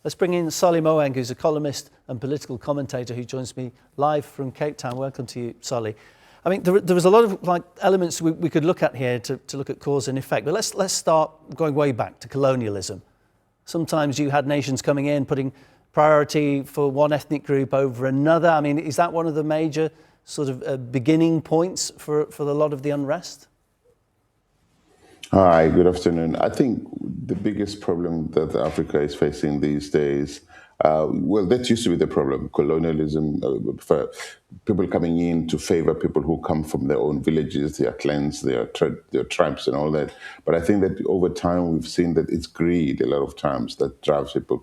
Let's bring in Solly Moeng, who's a columnist and political commentator who joins me live from Cape Town. Welcome to you, Solly. I mean, there was a lot of elements we could look at here to look at cause and effect. But let's start going way back to colonialism. Sometimes you had nations coming in, putting priority for one ethnic group over another. I mean, is that one of the major sort of beginning points for a lot of the unrest? Hi, good afternoon. I think the biggest problem that Africa is facing these days, that used to be the problem, colonialism, for people coming in to favor people who come from their own villages, their clans, their tribes and all that. But I think that over time we've seen that it's greed a lot of times that drives people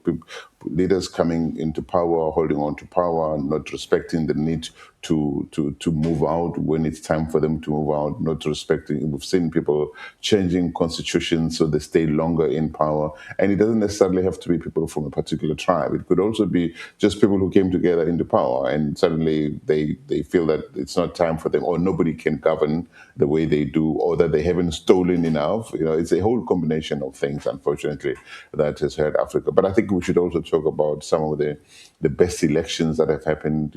leaders coming into power, holding on to power, not respecting the need to move out when it's time for them to move out, not respecting. We've seen people changing constitutions so they stay longer in power. And it doesn't necessarily have to be people from a particular tribe. It could also be just people who came together into power and suddenly they feel that it's not time for them, or nobody can govern the way they do, or that they haven't stolen enough. You know, it's a whole combination of things, unfortunately, that has hurt Africa. But I think we should also talk about some of the best elections that have happened,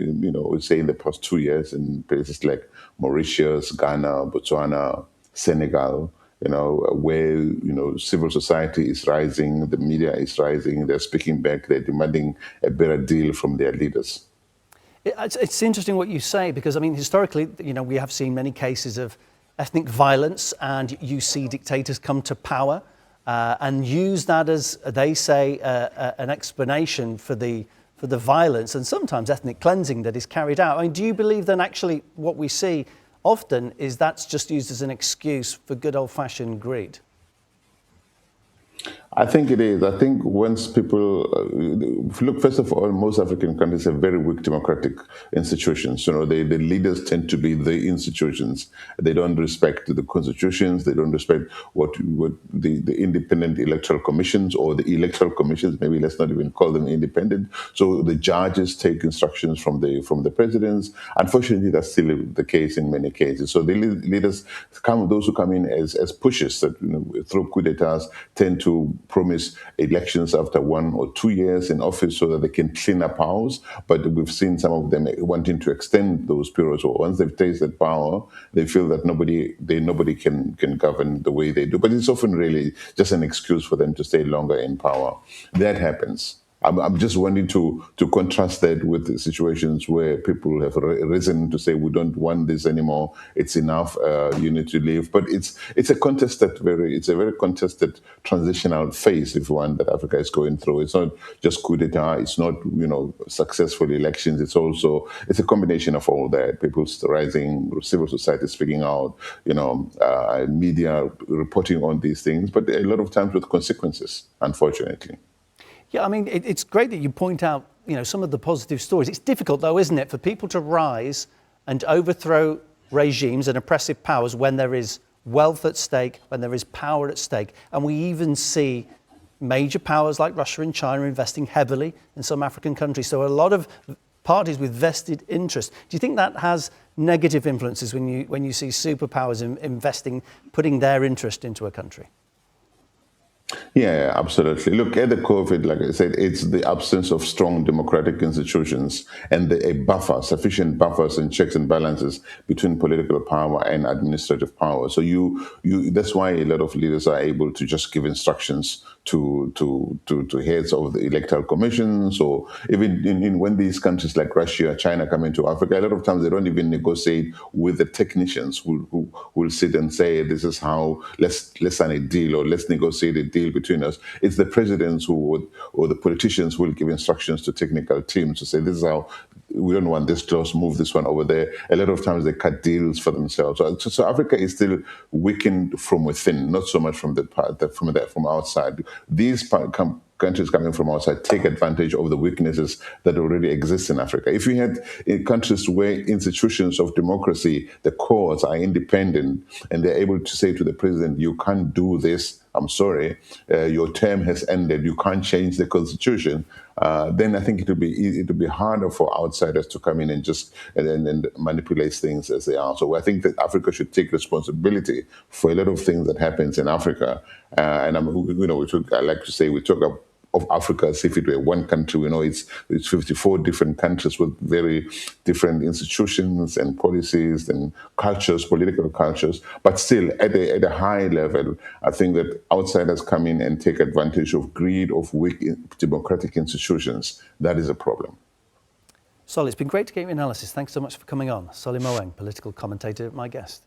say in the past 2 years in places like Mauritius, Ghana, Botswana, Senegal, where, civil society is rising, the media is rising, they're speaking back, they're demanding a better deal from their leaders. It's interesting what you say, because, I mean, historically, we have seen many cases of ethnic violence, and you see dictators come to power and use that as, they say, an explanation for the violence and sometimes ethnic cleansing that is carried out. I mean, do you believe then actually what we see often is that's just used as an excuse for good old-fashioned greed? I think it is. I think once people look, first of all, most African countries have very weak democratic institutions. The leaders tend to be the institutions. They don't respect the constitutions. They don't respect what the independent electoral commissions, or the electoral commissions. Maybe let's not even call them independent. So the judges take instructions from the presidents. Unfortunately, that's still the case in many cases. So the leaders those who come in as pushes that through coup d'états tend to promise elections after 1 or 2 years in office so that they can clean up house. But we've seen some of them wanting to extend those periods. Or once they've tasted power, they feel that nobody can govern the way they do. But it's often really just an excuse for them to stay longer in power. That happens. I'm just wanting to contrast that with the situations where people have risen to say, we don't want this anymore, it's enough, you need to leave. But it's a very contested transitional phase, if one, that Africa is going through. It's not just coup d'etat, it's not successful elections. It's a combination of all that. People rising, civil society speaking out, media reporting on these things, but a lot of times with consequences, unfortunately. Yeah, I mean, it's great that you point out, some of the positive stories. It's difficult, though, isn't it, for people to rise and overthrow regimes and oppressive powers when there is wealth at stake, when there is power at stake. And we even see major powers like Russia and China investing heavily in some African countries. So a lot of parties with vested interest. Do you think that has negative influences when you see superpowers investing, putting their interest into a country? Yeah, absolutely. Look, at the COVID, like I said, it's the absence of strong democratic institutions and sufficient buffers and checks and balances between political power and administrative power. So that's why a lot of leaders are able to just give instructions to heads of the electoral commissions, or even when these countries like Russia, China come into Africa, a lot of times they don't even negotiate with the technicians who will sit and say, this is how, let's sign a deal, or let's negotiate a deal between us. It's the presidents or the politicians who will give instructions to technical teams to say, this is how, we don't want this clause, move this one over there. A lot of times they cut deals for themselves. So Africa is still weakened from within, not so much from outside. These countries coming from outside take advantage of the weaknesses that already exist in Africa. If you had countries where institutions of democracy, the courts are independent, and they're able to say to the president, you can't do this, I'm sorry, your term has ended, you can't change the constitution, then I think it would be harder for outsiders to come in and manipulate things as they are. So I think that Africa should take responsibility for a lot of things that happens in Africa. And I like to say, we talk of Africa as if it were one country. We know it's 54 different countries with very different institutions and policies and cultures, political cultures. But still, at a high level, I think that outsiders come in and take advantage of greed of weak democratic institutions. That is a problem. Sol, it's been great to get your analysis. Thanks so much for coming on. Solly Moeng, political commentator, my guest.